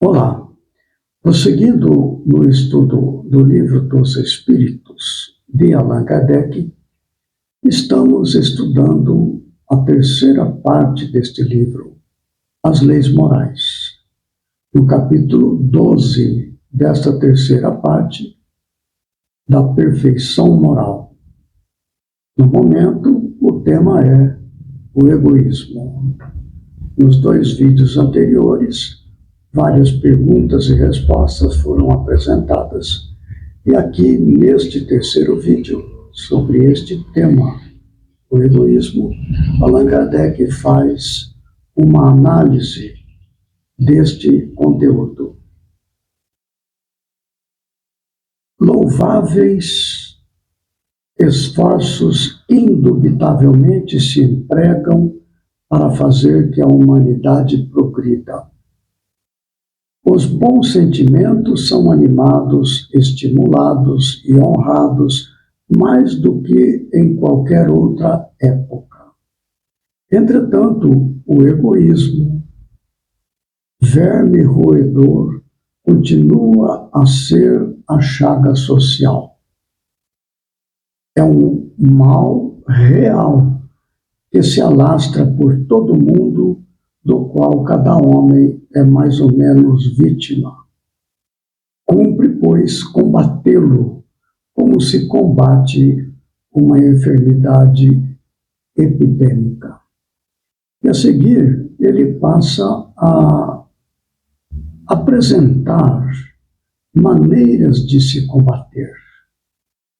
Olá, prosseguindo no estudo do Livro dos Espíritos de Allan Kardec, estamos estudando a terceira parte deste livro, As Leis Morais. No capítulo 12 desta terceira parte, da perfeição moral. No momento, o tema é o egoísmo. Nos 2 vídeos anteriores, várias perguntas e respostas foram apresentadas. E aqui, neste terceiro vídeo, sobre este tema, o egoísmo, Allan Kardec faz uma análise deste conteúdo. Louváveis esforços indubitavelmente se empregam para fazer que a humanidade progrida. Os bons sentimentos são animados, estimulados e honrados mais do que em qualquer outra época. Entretanto, o egoísmo, verme roedor, continua a ser a chaga social. É um mal real que se alastra por todo o mundo, do qual cada homem é mais ou menos vítima. Cumpre, pois, combatê-lo como se combate uma enfermidade epidêmica. E a seguir, ele passa a apresentar maneiras de se combater.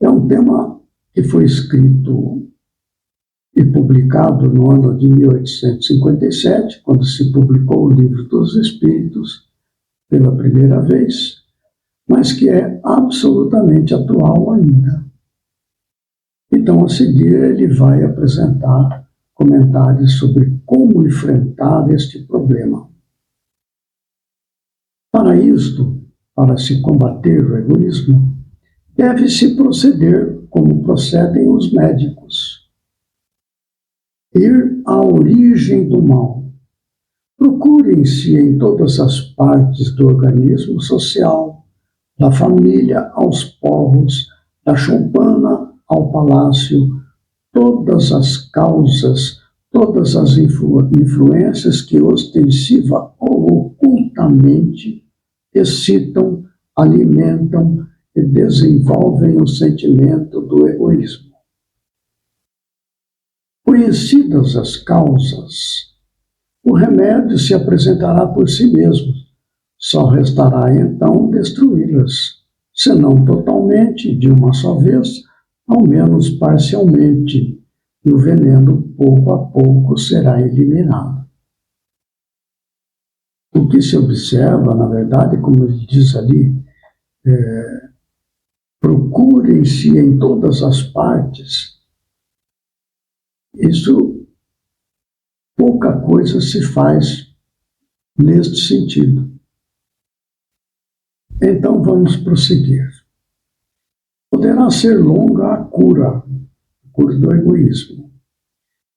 É um tema que foi escrito e publicado no ano de 1857, quando se publicou o Livro dos Espíritos pela primeira vez, mas que é absolutamente atual ainda. Então, a seguir, ele vai apresentar comentários sobre como enfrentar este problema. Para isto, para se combater o egoísmo, deve-se proceder como procedem os médicos. Ir à origem do mal. Procurem-se em todas as partes do organismo social, da família aos povos, da choupana ao palácio, todas as causas, todas as influências que ostensiva ou ocultamente excitam, alimentam e desenvolvem o sentimento do egoísmo. Conhecidas as causas, o remédio se apresentará por si mesmo. Só restará então destruí-las, se não totalmente, de uma só vez, ao menos parcialmente, e o veneno pouco a pouco será eliminado. O que se observa, na verdade, como ele diz ali, procurem-se em todas as partes. Isso, pouca coisa se faz neste sentido. Então vamos prosseguir. Poderá ser longa a cura do egoísmo,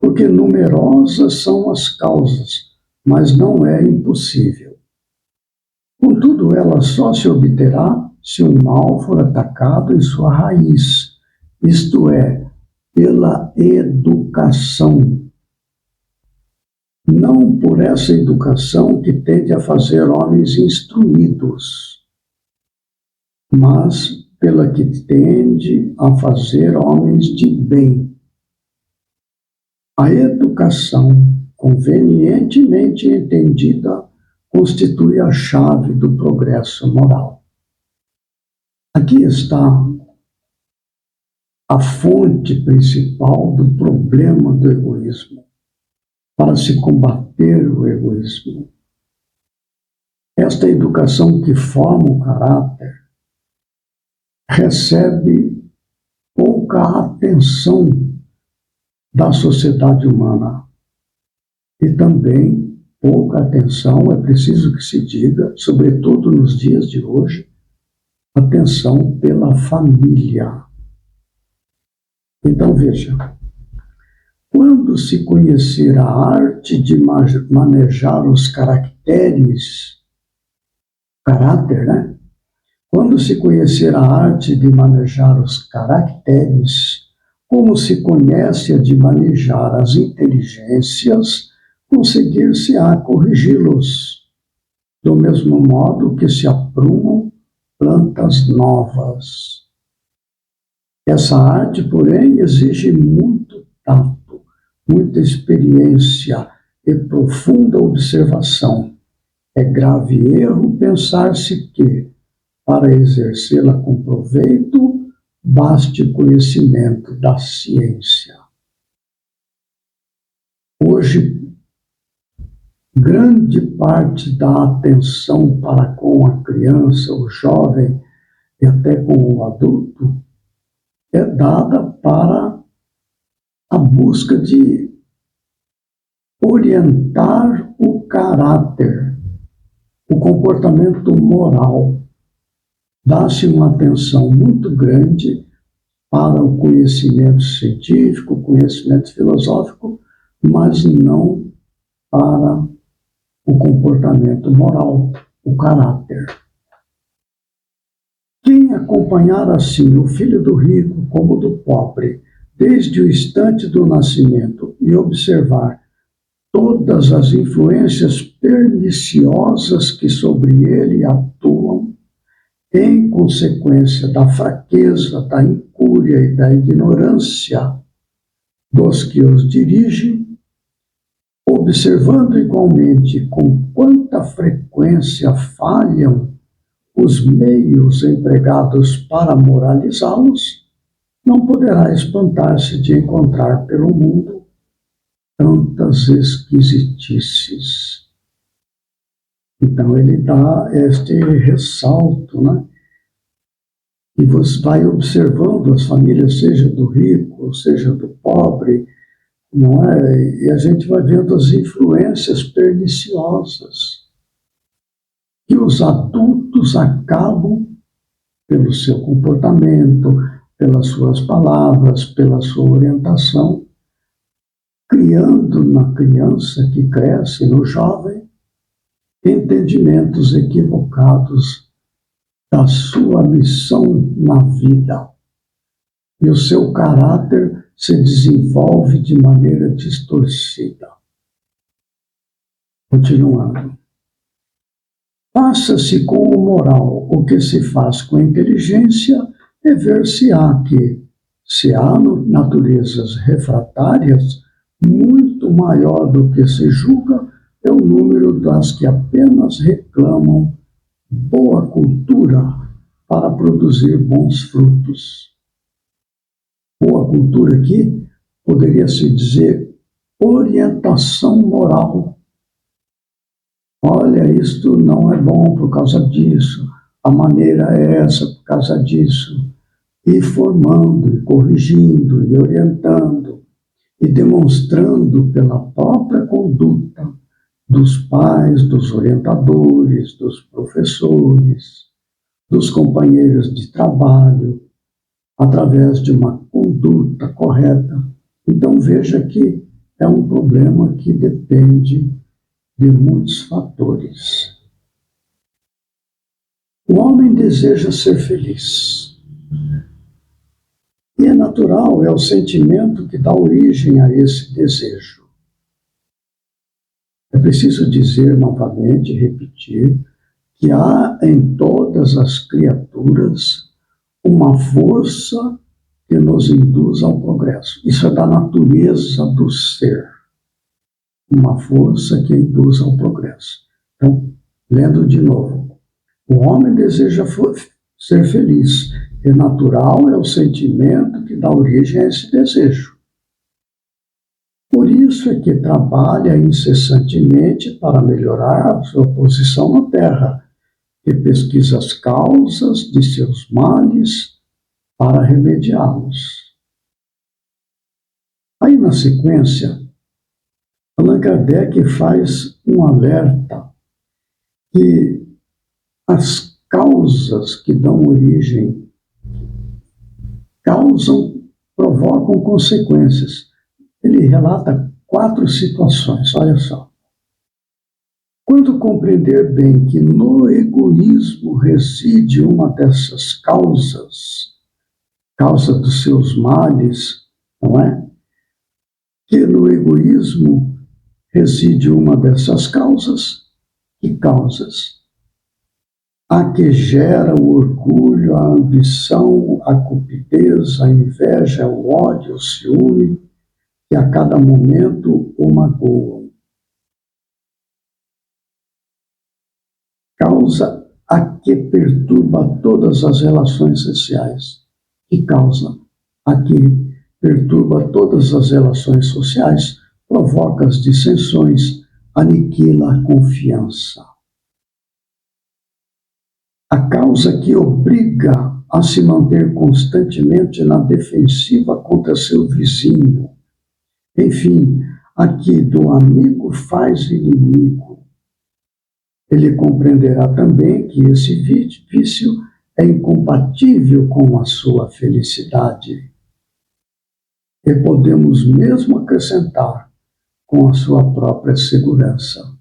porque numerosas são as causas, mas não é impossível. Contudo, ela só se obterá se o mal for atacado em sua raiz, isto é, pela educação. Não por essa educação que tende a fazer homens instruídos, mas pela que tende a fazer homens de bem. A educação, convenientemente entendida, constitui a chave do progresso moral. Aqui está a fonte principal do problema do egoísmo, para se combater o egoísmo. Esta educação que forma o caráter recebe pouca atenção da sociedade humana e também pouca atenção, é preciso que se diga, sobretudo nos dias de hoje, atenção pela família. Então veja, quando se conhecer a arte de manejar os caracteres caráter, né? Quando se conhecer a arte de manejar os caracteres, como se conhece a de manejar as inteligências, conseguir-se-á corrigi-los, do mesmo modo que se aprumam plantas novas. Essa arte, porém, exige muito tato, muita experiência e profunda observação. É grave erro pensar-se que, para exercê-la com proveito, baste conhecimento da ciência. Hoje, grande parte da atenção para com a criança, o jovem e até com o adulto é dada para a busca de orientar o caráter, o comportamento moral. Dá-se uma atenção muito grande para o conhecimento científico, o conhecimento filosófico, mas não para o comportamento moral, o caráter. Quem acompanhar assim o filho do rico como do pobre, desde o instante do nascimento, e observar todas as influências perniciosas que sobre ele atuam, em consequência da fraqueza, da incúria e da ignorância dos que os dirigem, observando igualmente com quanta frequência falham os meios empregados para moralizá-los, não poderá espantar-se de encontrar pelo mundo tantas esquisitices. Então ele dá este ressalto, né? E você vai observando as famílias, seja do rico, seja do pobre, não é? E a gente vai vendo as influências perniciosas que os adultos acabam, pelo seu comportamento, pelas suas palavras, pela sua orientação, criando na criança que cresce, no jovem, entendimentos equivocados da sua missão na vida. E o seu caráter se desenvolve de maneira distorcida. Continuando. Faça-se com o moral o que se faz com a inteligência, e ver-se-á que, se há naturezas refratárias, muito maior do que se julga é o número das que apenas reclamam boa cultura para produzir bons frutos. Boa cultura aqui poderia se dizer orientação moral. Olha, isto não é bom por causa disso, a maneira é essa por causa disso. E formando, e corrigindo, e orientando, e demonstrando pela própria conduta dos pais, dos orientadores, dos professores, dos companheiros de trabalho, através de uma conduta correta. Então veja que é um problema que depende de muitos fatores. O homem deseja ser feliz. E é natural, é o sentimento que dá origem a esse desejo. É preciso dizer novamente, repetir, que há em todas as criaturas uma força que nos induz ao progresso. Isso é da natureza do ser. Uma força que induz ao progresso. Então, lendo de novo. O homem deseja ser feliz. É natural, é o sentimento que dá origem a esse desejo. Por isso é que trabalha incessantemente para melhorar a sua posição na Terra, e pesquisa as causas de seus males para remediá-los. Aí, na sequência, Allan Kardec faz um alerta que as causas que dão origem provocam consequências. Ele relata 4 situações, olha só. Quando compreender bem que no egoísmo reside uma dessas causas, causa dos seus males, não é? Que no egoísmo reside uma dessas causas, que causas? A que gera o orgulho, a ambição, a cupidez, a inveja, o ódio, o ciúme, que a cada momento o magoam. Causa a que perturba todas as relações sociais. Que causa a que perturba todas as relações sociais, provoca as dissensões, aniquila a confiança. A causa que obriga a se manter constantemente na defensiva contra seu vizinho. Enfim, a que do amigo faz inimigo. Ele compreenderá também que esse vício é incompatível com a sua felicidade. E podemos mesmo acrescentar com a sua própria segurança.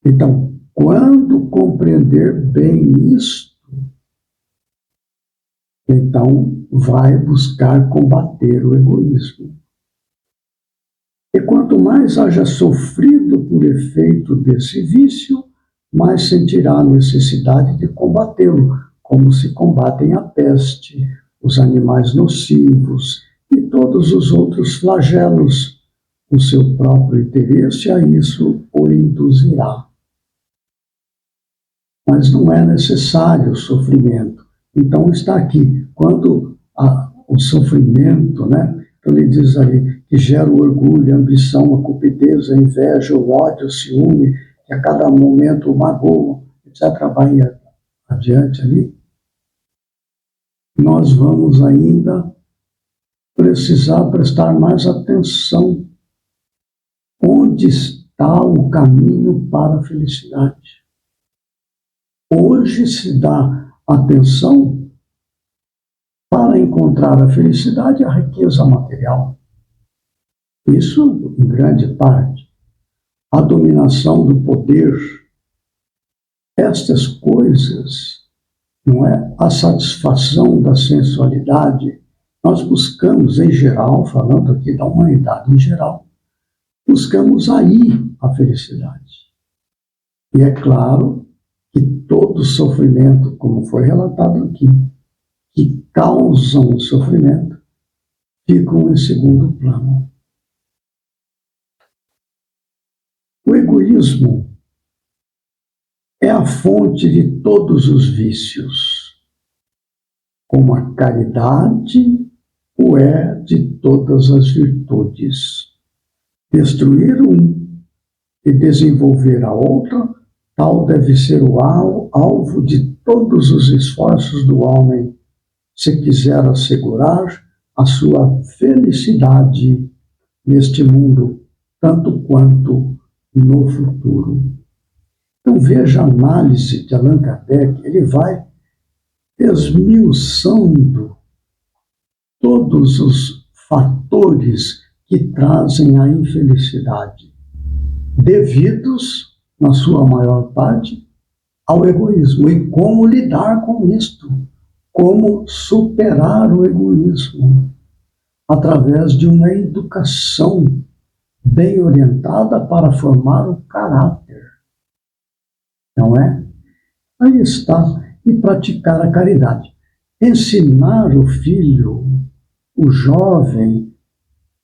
Então, quando compreender bem isto, então vai buscar combater o egoísmo. E quanto mais haja sofrido por efeito desse vício, mais sentirá a necessidade de combatê-lo, como se combatem a peste, os animais nocivos e todos os outros flagelos. O seu próprio interesse a isso o induzirá. Mas não é necessário o sofrimento. Então está aqui, quando o sofrimento, né? Então ele diz ali que gera o orgulho, a ambição, a cupidez, a inveja, o ódio, o ciúme, que a cada momento o magoam, etc. Vai adiante ali. Nós vamos ainda precisar prestar mais atenção. Onde está o caminho para a felicidade? Hoje se dá atenção para encontrar a felicidade e a riqueza material. Isso em grande parte. A dominação do poder, estas coisas, não é? A satisfação da sensualidade, nós buscamos em geral, falando aqui da humanidade em geral, buscamos aí a felicidade. E é claro que todo sofrimento, como foi relatado aqui, que causam o sofrimento, ficam em segundo plano. O egoísmo é a fonte de todos os vícios, como a caridade o é de todas as virtudes. Destruir um e desenvolver a outra, tal deve ser o alvo de todos os esforços do homem, se quiser assegurar a sua felicidade neste mundo, tanto quanto no futuro. Então veja a análise de Allan Kardec, ele vai esmiuçando todos os fatores que trazem a infelicidade, devidos, na sua maior parte, ao egoísmo. E como lidar com isto? Como superar o egoísmo? Através de uma educação bem orientada para formar o caráter. Não é? Aí está. E praticar a caridade. Ensinar o filho, o jovem,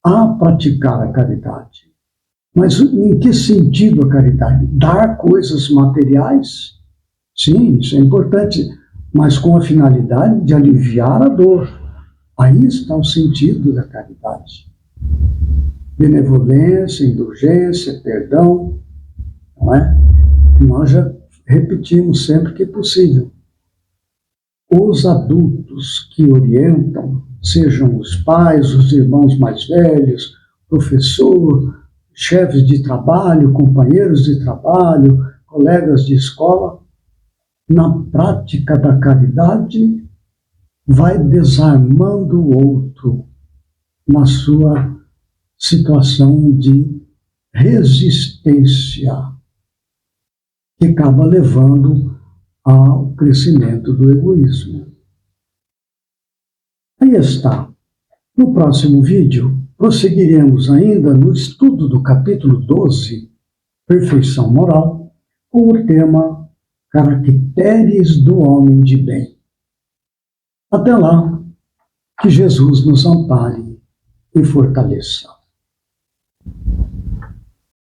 a praticar a caridade. Mas em que sentido a caridade? Dar coisas materiais? Sim, isso é importante, mas com a finalidade de aliviar a dor. Aí está o sentido da caridade. Benevolência, indulgência, perdão, não é? E nós já repetimos sempre que possível. Os adultos que orientam, sejam os pais, os irmãos mais velhos, professor, chefes de trabalho, companheiros de trabalho, colegas de escola, na prática da caridade, vai desarmando o outro na sua situação de resistência que acaba levando ao crescimento do egoísmo. Aí está. No próximo vídeo, prosseguiremos ainda no estudo do capítulo 12, Perfeição Moral, com o tema Caracteres do Homem de Bem. Até lá, que Jesus nos ampare e fortaleça.